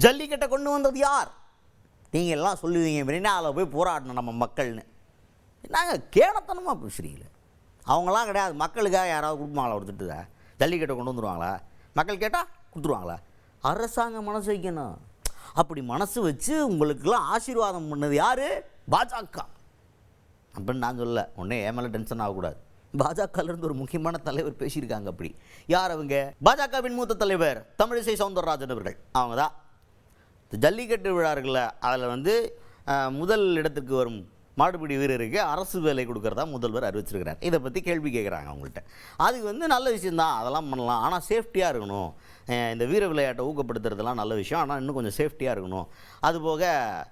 ஜல்லிக்கட்டை கொண்டு வந்தது யார்? நீங்கள் எல்லாம் சொல்லுவீங்க மெரினாவில் போய் போராடணும் நம்ம மக்கள்னு. நாங்கள் கேனத்தனமாக பேசுகிறீங்களே. அவங்களாம் கிடையாது. மக்களுக்காக யாராவது கொடுப்பாங்களா? ஒரு திட்டத்தை ஜல்லிக்கட்டை கொண்டு வந்துடுவாங்களா? மக்கள் கேட்டால் கொடுத்துருவாங்களா? அரசாங்கம் மனசு வைக்கணும். அப்படி மனசு வச்சு உங்களுக்கெல்லாம் ஆசீர்வாதம் பண்ணது யார்? பாஜக அப்படின்னு நான் சொல்ல. உடனே என் மேலே டென்ஷன் ஆகக்கூடாது. பாஜகலேருந்து ஒரு முக்கியமான தலைவர் பேசியிருக்காங்க. அப்படி யார் அவங்க? பாஜகவின் மூத்த தலைவர் தமிழிசை சவுந்தரராஜன் அவர்கள். அவங்க தான் ஜல்லிக்கட்டு விழாக்களில் அதில் முதல் இடத்துக்கு வரும் மாடுபிடி வீரருக்கு அரசு வேலை கொடுக்கறதா முதல்வர் அறிவிச்சிருக்கிறார். இதை பற்றி கேள்வி கேட்குறாங்க அவங்கள்ட்ட. அது நல்ல விஷயந்தான், அதெல்லாம் பண்ணலாம். ஆனால் சேஃப்டியாக இருக்கணும். இந்த வீர விளையாட்டை ஊக்கப்படுத்துறதுலாம் நல்ல விஷயம், ஆனால் இன்னும் கொஞ்சம் சேஃப்டியாக இருக்கணும். அதுபோக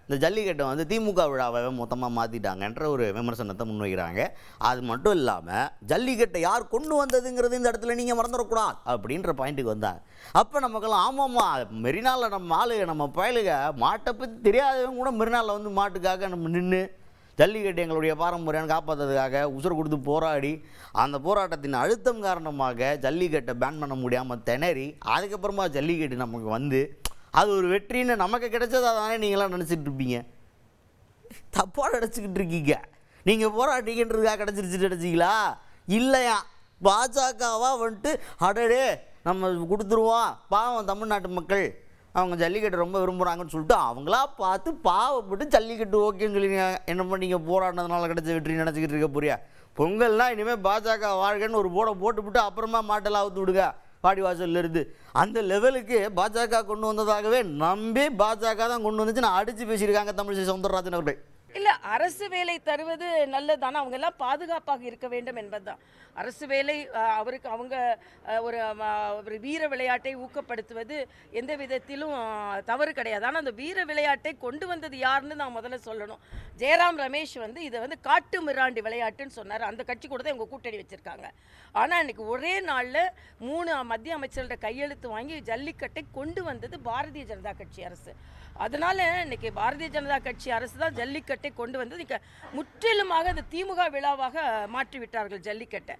இந்த ஜல்லிக்கட்டை திமுக விழாவை மொத்தமாக மாற்றிட்டாங்கன்ற ஒரு விமர்சனத்தை முன்வைக்கிறாங்க. அது மட்டும் இல்லாமல் ஜல்லிக்கட்டை யார் கொண்டு வந்ததுங்கிறது இந்த இடத்துல நீங்கள் மறந்துடக்கூடாது அப்படின்ற பாயிண்ட்டுக்கு வந்தாங்க. அப்போ நமக்கெல்லாம் ஆமாம்மா, மெரினாவில் நம்ம ஆளுக நம்ம பயலுக மாட்டை பற்றி தெரியாதவங்க கூட மெரினாவில் மாட்டுக்காக நம்ம நின்று ஜல்லிக்கட்டு எங்களுடைய பாரம்பரியம் காப்பாற்றுறதுக்காக உசுறு கொடுத்து போராடி அந்த போராட்டத்தின் அழுத்தம் காரணமாக ஜல்லிக்கட்டை பேன் பண்ண முடியாமல் திணறி அதுக்கப்புறமா ஜல்லிக்கட்டு நமக்கு அது ஒரு வெற்றின்னு நமக்கு கிடைச்சதா தானே நீங்களாம் நினச்சிட்டு இருப்பீங்க. தப்பாக நினச்சிக்கிட்டு இருக்கீங்க. நீங்கள் போராட்டிக்கின்றதுக்காக கிடச்சிருச்சு நினச்சிங்களா? இல்லையா, பாஜகவா அடடே நம்ம கொடுத்துருவோம், பாவம் தமிழ்நாட்டு மக்கள் அவங்க ஜல்லிக்கட்டு ரொம்ப விரும்புகிறாங்கன்னு சொல்லிட்டு அவங்களா பார்த்து பாவப்பட்டு ஜல்லிக்கட்டு ஓகேன்னு சொல்லிங்க. என்ன பண்ணீங்க? போராடினதுனால கிடச்ச வெற்றி நினச்சிக்கிட்டு இருக்க புரியா? பொங்கல்னால் இனிமேல் பாஜக வாழ்க்கைன்னு ஒரு போர்டை போட்டுவிட்டு அப்புறமா மாட்டெல்லாம் அவுத்து விடுங்க பாடி வாசல்லேருந்து. அந்த லெவலுக்கு பாஜக கொண்டு வந்ததாகவே நம்பி பாஜக தான் கொண்டு வந்துச்சு நான் அடித்து பேசியிருக்காங்க தமிழிசை சவுந்தரராஜன் அவர்கள். இல்லை, அரசு வேலை தருவது நல்லதான, அவங்க எல்லாம் பாதுகாப்பாக இருக்க வேண்டும் என்பதுதான். அரசு வேலை அவருக்கு அவங்க ஒரு வீர விளையாட்டை ஊக்கப்படுத்துவது எந்த விதத்திலும் தவறு கிடையாது. ஆனால் அந்த வீர விளையாட்டை கொண்டு வந்தது யாருன்னு நான் முதல்ல சொல்லணும். ஜெயராம் ரமேஷ் இதை காட்டு மிராண்டி விளையாட்டுன்னு சொன்னார். அந்த கட்சி கூட தான் இவங்க கூட்டணி வச்சுருக்காங்க. ஆனால் இன்னைக்கு ஒரே நாளில் 3 மத்திய அமைச்சர்கள்ட்ட கையெழுத்து வாங்கி ஜல்லிக்கட்டை கொண்டு வந்தது பாரதிய ஜனதா கட்சி அரசு. அதனால இன்னைக்கு பாரதிய ஜனதா கட்சி அரசு தான் ஜல்லிக்கட்டை கொண்டு வந்தது. முற்றிலுமாக அந்த திமுக விழாவாக மாற்றிவிட்டார்கள் ஜல்லிக்கட்டை.